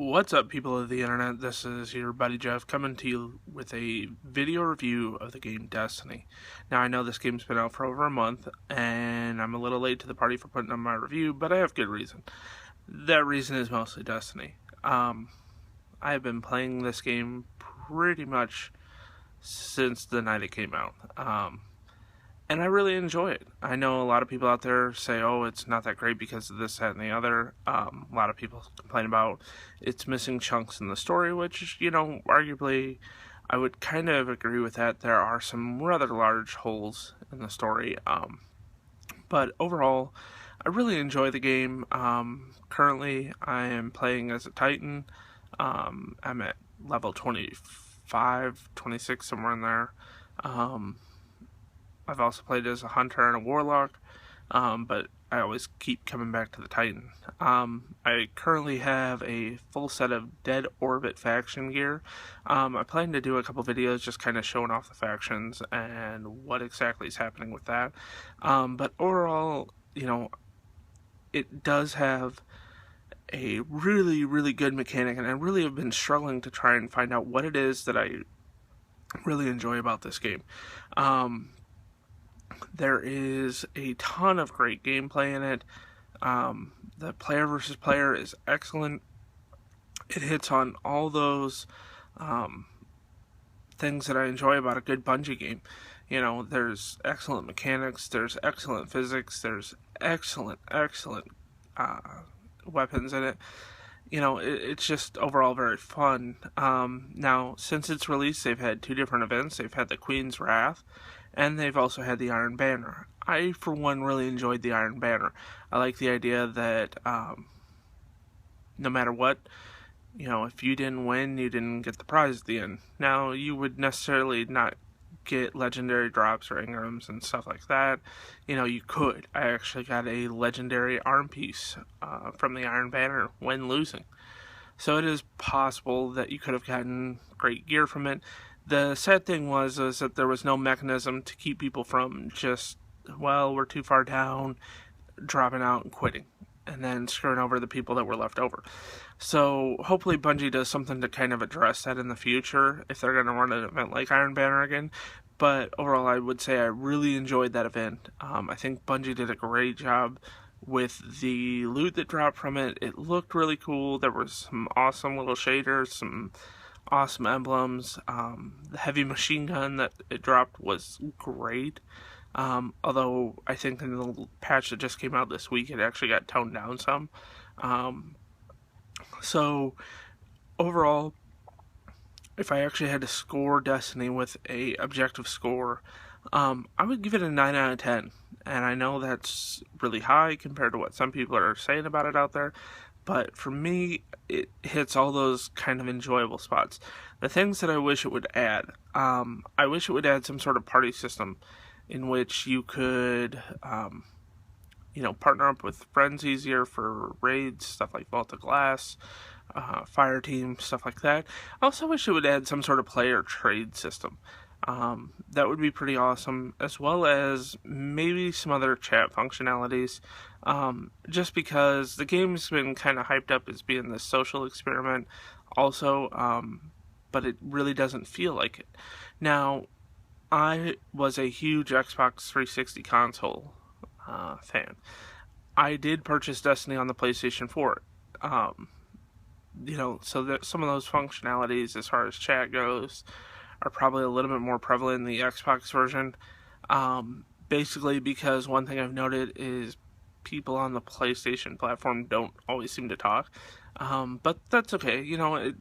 What's up, people of the internet? This is your buddy Jeff coming to you with a video review of the game Destiny. Now, I know this game's been out for over a month, and I'm a little late to the party for putting on my review, but I have good reason. That reason is mostly Destiny. I have been playing this game pretty much since the night it came out. And I really enjoy it. I know a lot of people out there say, oh, it's not that great because of this, that, and the other. A lot of people complain about it's missing chunks in the story, which, arguably, I would kind of agree with that. There are some rather large holes in the story. But overall, I really enjoy the game. Currently, I am playing as a Titan. I'm at level 25, 26, somewhere in there. I've also played as a hunter and a warlock, but I always keep coming back to the Titan. I currently have a full set of Dead Orbit faction gear. I plan to do a couple videos just kind of showing off the factions and what exactly is happening with that. But overall, it does have a really, really good mechanic, and I really have been struggling to try and find out what it is that I really enjoy about this game. There is a ton of great gameplay in it. The player versus player is excellent. It hits on all those things that I enjoy about a good Bungie game. There's excellent mechanics, there's excellent physics, there's excellent weapons in it. It's just overall very fun. Now, since its release, they've had two different events. They've had the Queen's Wrath, and they've also had the Iron Banner. I, for one, really enjoyed the Iron Banner. I like the idea that no matter what, if you didn't win, you didn't get the prize at the end. Now, you would necessarily not get legendary drops or Ingrams and stuff like that. You could. I actually got a legendary arm piece from the Iron Banner when losing. So it is possible that you could have gotten great gear from it. The sad thing was that there was no mechanism to keep people from just, we're too far down, dropping out and quitting, and then screwing over the people that were left over. So hopefully Bungie does something to kind of address that in the future if they're going to run an event like Iron Banner again. But overall, I would say I really enjoyed that event. I think Bungie did a great job with the loot that dropped from it. It looked really cool. There was some awesome little shaders, some awesome emblems. The heavy machine gun that it dropped was great. Although I think in the patch that just came out this week, it actually got toned down some. So overall, if I actually had to score Destiny with a objective score, I would give it a 9 out of 10. And I know that's really high compared to what some people are saying about it out there, but for me, it hits all those kind of enjoyable spots. The things that I wish it would add, I wish it would add some sort of party system in which you could, partner up with friends easier for raids, stuff like Vault of Glass, fire team, stuff like that. I also wish it would add some sort of player trade system. That would be pretty awesome, as well as maybe some other chat functionalities, just because the game's been kind of hyped up as being this social experiment also, but it really doesn't feel like it. Now, I was a huge Xbox 360 console fan. I did purchase Destiny on the PlayStation 4. So that some of those functionalities as far as chat goes are probably a little bit more prevalent in the Xbox version. Basically because one thing I've noted is people on the PlayStation platform don't always seem to talk. But that's okay. It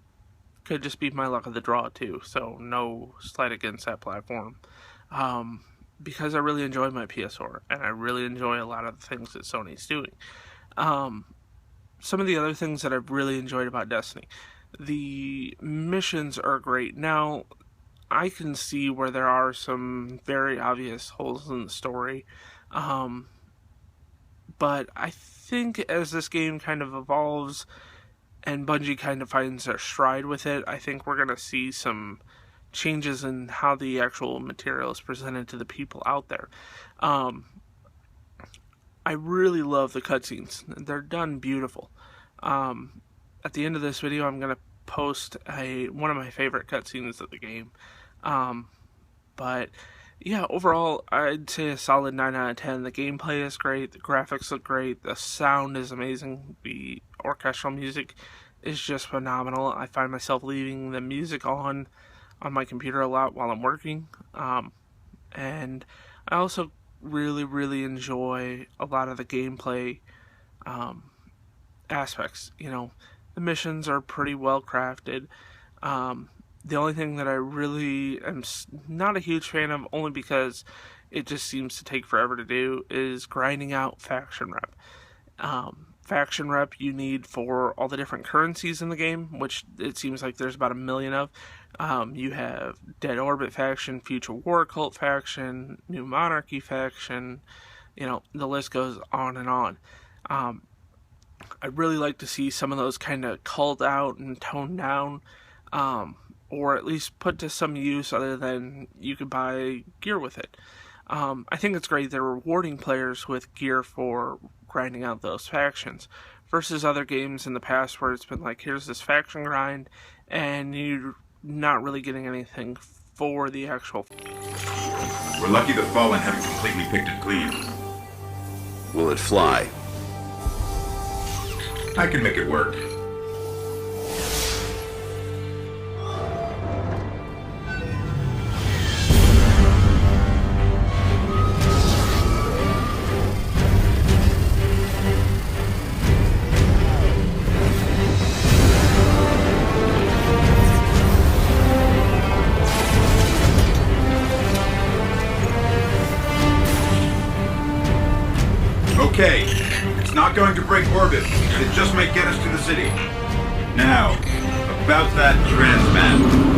could just be my luck of the draw too. So no slight against that platform. Because I really enjoy my PS4 and I really enjoy a lot of the things that Sony's doing. Some of the other things that I've really enjoyed about Destiny. The missions are great. Now, I can see where there are some very obvious holes in the story. But I think as this game kind of evolves and Bungie kind of finds their stride with it, I think we're going to see some changes in how the actual material is presented to the people out there. I really love the cutscenes. They're done beautiful. at the end of this video, I'm gonna post one of my favorite cutscenes of the game. But yeah, overall, I'd say a solid 9 out of 10. The gameplay is great, the graphics look great, the sound is amazing, the orchestral music is just phenomenal. I find myself leaving the music on my computer a lot while I'm working. And I also really enjoy a lot of the gameplay aspects. You know, the missions are pretty well crafted. The only thing that I really am not a huge fan of, only because it just seems to take forever to do, is grinding out faction rep. Faction rep you need for all the different currencies in the game, which it seems like there's about 1 million of. You have Dead Orbit faction, Future War Cult faction, New Monarchy faction, you know, the list goes on and on. I'd really like to see some of those kind of culled out and toned down, or at least put to some use other than you could buy gear with it. I think it's great they're rewarding players with gear for grinding out those factions, versus other games in the past where it's been like, here's this faction grind, and you're not really getting anything for the actual. We're lucky the Fallen haven't completely picked it clean. Will it fly? I can make it work. Okay, it's not going to break orbit, but it just might get us to the city. Now, about that trans man.